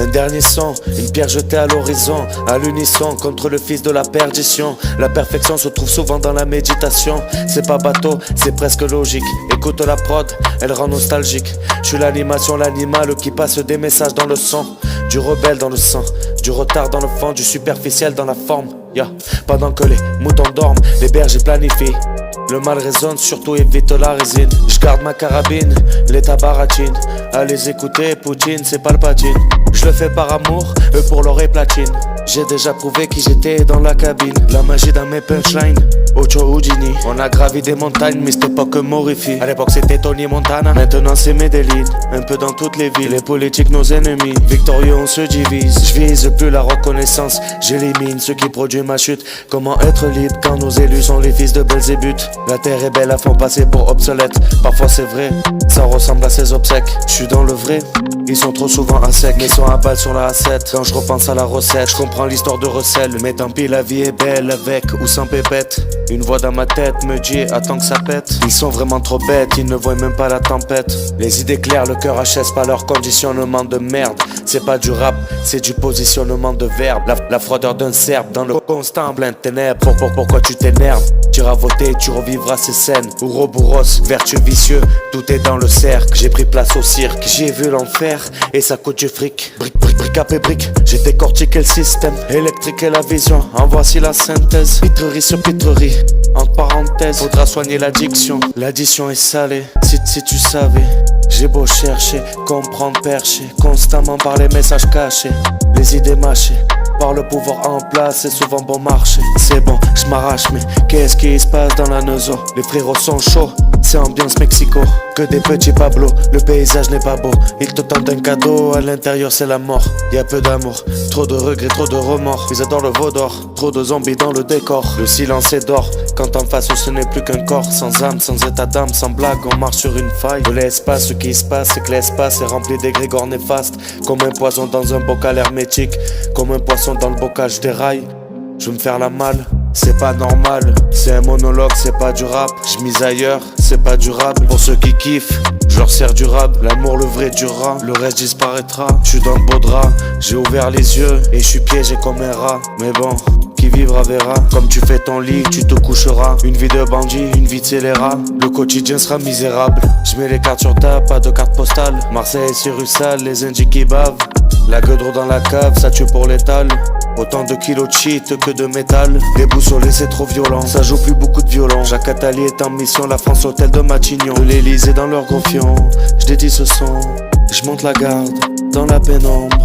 Un dernier son, une pierre jetée à l'horizon, à l'unisson contre le fils de la perdition. La perfection se trouve souvent dans la méditation. C'est pas bateau, c'est presque logique. Écoute la prod, elle rend nostalgique. Je suis l'animation, l'animal qui passe des messages dans le son. Du rebelle dans le sang, du retard dans le fond, du superficiel dans la forme. Yeah. Pendant que les moutons dorment, les bergers planifient. Le mal résonne, surtout évite la résine. Je garde ma carabine, les tabaratines. À les écouter, Poutine, c'est Palpatine. Je le fais par amour, eux pour l'or et platine. J'ai déjà prouvé qui j'étais dans la cabine. La magie dans mes punchlines, Ocho Houdini. On a gravi des montagnes, mais c'était pas que Morifi. À l'époque c'était Tony Montana, maintenant c'est Medellin. Un peu dans toutes les villes, les politiques nos ennemis. Victorieux on se divise, je vise plus la reconnaissance. J'élimine ceux qui produisent ma chute. Comment être libre quand nos élus sont les fils de Belzébuth. La terre est belle à fond passer pour obsolète. Parfois c'est vrai, ça ressemble à ses obsèques. Je suis dans le vrai, ils sont trop souvent à sec. Mes sons à balle sur la A7, quand je repense à la recette. Je comprends l'histoire de recel, mais tant pis la vie est belle avec ou sans pépette. Une voix dans ma tête me dit attends que ça pète. Ils sont vraiment trop bêtes, ils ne voient même pas la tempête. Les idées claires, le cœur achète pas leur conditionnement de merde. C'est pas du rap, c'est du positionnement de verbe. La froideur d'un serbe dans le constant plein de ténèbres. Pourquoi tu t'énerves? Tu iras voter, tu revivras ces scènes. Ouroboros, vertueux vicieux, tout est dans le cercle. J'ai pris place au cirque, j'ai vu l'enfer et ça coûte du fric. Brique après brique, j'ai décortiqué le système électrique et la vision, en voici la synthèse. Pitrerie sur pitrerie, entre parenthèses, faudra soigner l'addiction. L'addition est salée, si tu savais. J'ai beau chercher, comprendre, percher, constamment par les messages cachés, les idées mâchées, par le pouvoir en place, c'est souvent bon marché. C'est bon, je m'arrache, mais qu'est-ce qui se passe dans la Neuzo? Les frérots sont chauds, c'est ambiance Mexico. Que des petits Pablo, le paysage n'est pas beau. Ils te tendent un cadeau, à l'intérieur c'est la mort. Y'a peu d'amour, trop de regrets, trop de remords. Ils adorent le veau d'or, trop de zombies dans le décor. Le silence est d'or, quand en face ce n'est plus qu'un corps. Sans âme, sans état d'âme, sans blague, on marche sur une faille. De l'espace, ce qui se passe, c'est que l'espace est rempli d'égrégores néfastes. Comme un poison dans un bocal hermétique, comme un poisson dans le bocage des rails. Je veux me faire la malle, c'est pas normal. C'est un monologue, c'est pas du rap. J'mise ailleurs, c'est pas durable. Pour ceux qui kiffent, je leur sers du rap. L'amour, le vrai durera, le reste disparaîtra. J'suis dans le beau drap, j'ai ouvert les yeux et je suis piégé comme un rat. Mais bon, qui vivra verra. Comme tu fais ton lit, tu te coucheras. Une vie de bandit, une vie de scélérat. Le quotidien sera misérable. Je mets les cartes sur table, pas de carte postale. Marseille, c'est rue sale, les indies qui bavent. La gueudreau dans la cave, ça tue pour l'étal. Autant de kilos de shit que de métal. Déboussolé c'est trop violent, ça joue plus beaucoup de violon. Jacques Attali est en mission, la France hôtel de Matignon. De l'Elysée dans leur gonfion, je dédie ce son. Je monte la garde dans la pénombre.